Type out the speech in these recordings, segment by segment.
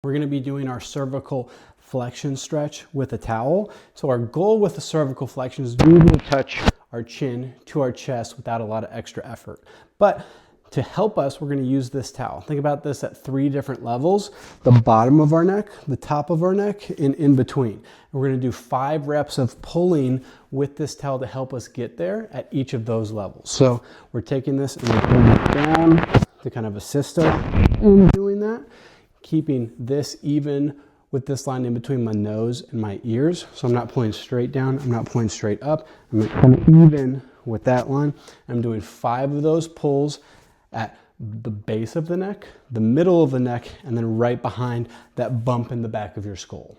We're going to be doing our cervical flexion stretch with a towel. So our goal with the cervical flexion is to really touch our chin to our chest without a lot of extra effort. But to help us, we're going to use this towel. Think about this at 3 different levels: the bottom of our neck, the top of our neck, and in between. And we're going to do 5 reps of pulling with this towel to help us get there at each of those levels. So we're taking this and we're pulling it down to kind of assist us in doing that, keeping this even with this line in between my nose and my ears. So I'm not pulling straight down, I'm not pulling straight up. I'm kind of even with that line. I'm doing 5 of those pulls at the base of the neck, the middle of the neck, and then right behind that bump in the back of your skull.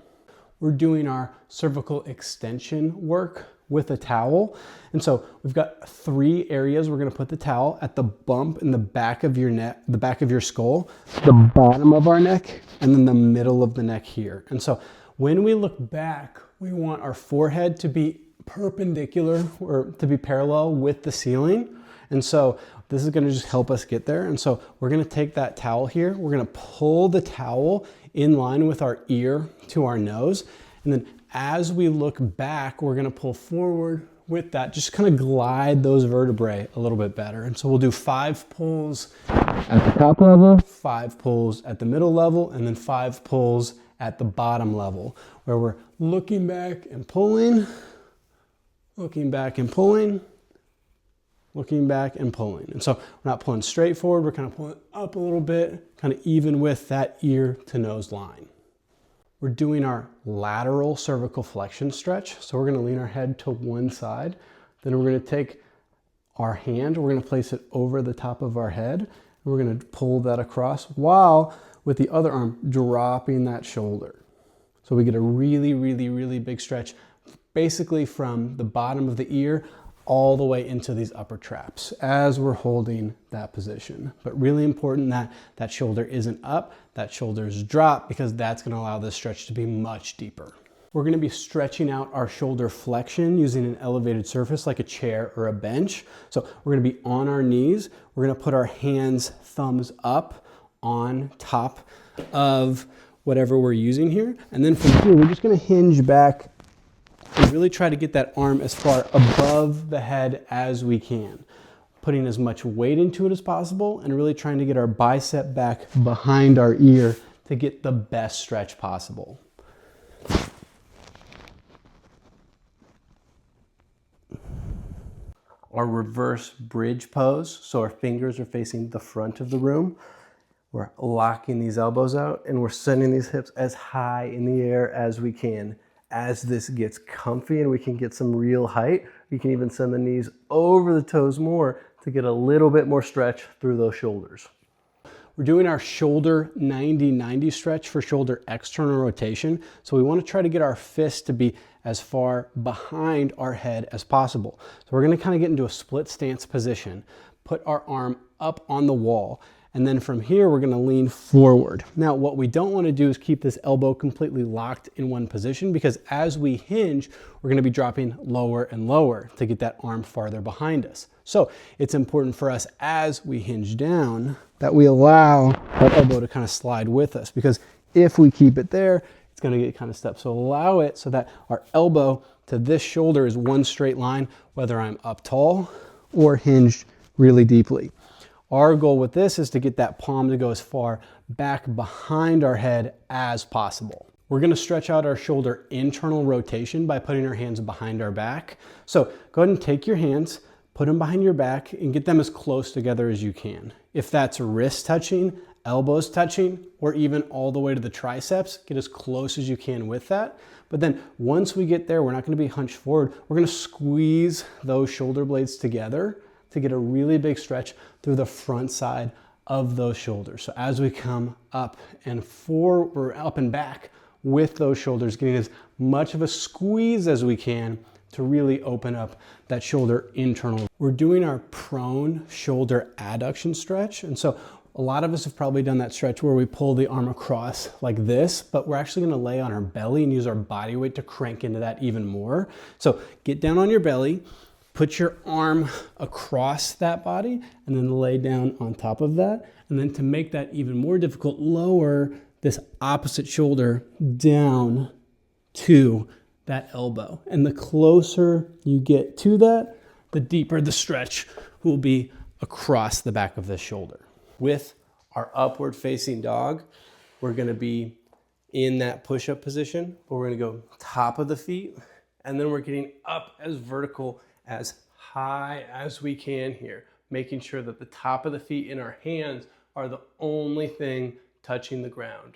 We're doing our cervical extension work with a towel. And so we've got 3 areas we're gonna put the towel: at the bump in the back of your neck, the back of your skull, the bottom of our neck, and then the middle of the neck here. And so when we look back, we want our forehead to be perpendicular or to be parallel with the ceiling. And so this is going to just help us get there. And so we're going to take that towel here. We're going to pull the towel in line with our ear to our nose. And then as we look back, we're going to pull forward with that. Just kind of glide those vertebrae a little bit better. And so we'll do 5 pulls at the top level, 5 pulls at the middle level, and then 5 pulls at the bottom level, where we're looking back and pulling, looking back and pulling, looking back and pulling. And so we're not pulling straight forward, we're kind of pulling up a little bit, kind of even with that ear to nose line. We're doing our lateral cervical flexion stretch. So we're going to lean our head to one side. Then we're going to take our hand, we're going to place it over the top of our head. And we're going to pull that across while with the other arm dropping that shoulder. So we get a really, really, really big stretch, basically from the bottom of the ear all the way into these upper traps as we're holding that position. But really important that that shoulder isn't up, that shoulder's drop, because that's going to allow this stretch to be much deeper. We're going to be stretching out our shoulder flexion using an elevated surface like a chair or a bench. So we're going to be on our knees. We're going to put our hands thumbs up on top of whatever we're using here. And then from here, we're just going to hinge back and really try to get that arm as far above the head as we can, putting as much weight into it as possible and really trying to get our bicep back behind our ear to get the best stretch possible. Our reverse bridge pose, so our fingers are facing the front of the room. We're locking these elbows out and we're sending these hips as high in the air as we can. As this gets comfy and we can get some real height, you can even send the knees over the toes more to get a little bit more stretch through those shoulders. We're doing our shoulder 90-90 stretch for shoulder external rotation. So we want to try to get our fists to be as far behind our head as possible. So we're going to kind of get into a split stance position, put our arm up on the wall, and then from here, we're going to lean forward. Now, what we don't want to do is keep this elbow completely locked in one position, because as we hinge, we're going to be dropping lower and lower to get that arm farther behind us. So it's important for us as we hinge down that we allow that elbow to kind of slide with us, because if we keep it there, it's going to get kind of stuck. So allow it so that our elbow to this shoulder is one straight line, whether I'm up tall or hinged really deeply. Our goal with this is to get that palm to go as far back behind our head as possible. We're going to stretch out our shoulder internal rotation by putting our hands behind our back. So go ahead and take your hands, put them behind your back, and get them as close together as you can. If that's wrist touching, elbows touching, or even all the way to the triceps, get as close as you can with that. But then once we get there, we're not going to be hunched forward. We're going to squeeze those shoulder blades together to get a really big stretch through the front side of those shoulders. So as we come up and forward, or up and back with those shoulders, getting as much of a squeeze as we can to really open up that shoulder internal. We're doing our prone shoulder adduction stretch. And so a lot of us have probably done that stretch where we pull the arm across like this, but we're actually going to lay on our belly and use our body weight to crank into that even more. So get down on your belly, put your arm across that body, and then lay down on top of that. And then to make that even more difficult, lower this opposite shoulder down to that elbow. And the closer you get to that, the deeper the stretch will be across the back of the shoulder. With our upward facing dog, we're gonna be in that push-up position, but we're gonna go top of the feet, and then we're getting up as vertical as high as we can here, making sure that the top of the feet and our hands are the only thing touching the ground.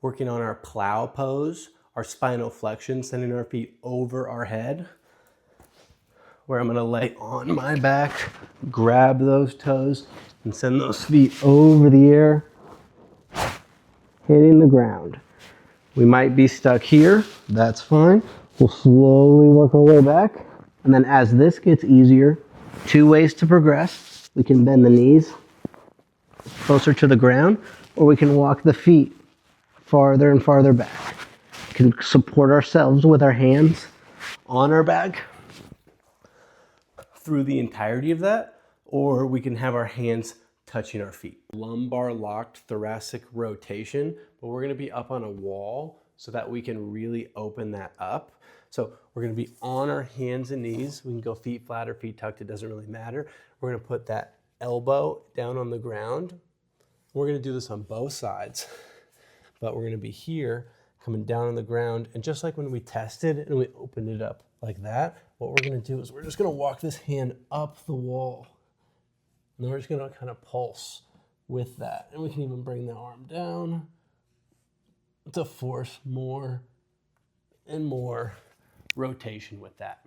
Working on our plow pose, our spinal flexion, sending our feet over our head, where I'm gonna lay on my back, grab those toes, and send those feet over the air, hitting the ground. We might be stuck here, that's fine. We'll slowly work our way back. And then as this gets easier, 2 ways to progress. We can bend the knees closer to the ground, or we can walk the feet farther and farther back. We can support ourselves with our hands on our back through the entirety of that, or we can have our hands touching our feet. Lumbar locked thoracic rotation, but we're gonna be up on a wall so that we can really open that up. So we're gonna be on our hands and knees. We can go feet flat or feet tucked, it doesn't really matter. We're gonna put that elbow down on the ground. We're gonna do this on both sides, but we're gonna be here, coming down on the ground, and just like when we tested and we opened it up like that, what we're gonna do is we're just gonna walk this hand up the wall. And then we're just gonna kind of pulse with that. And we can even bring the arm down to force more and more rotation with that.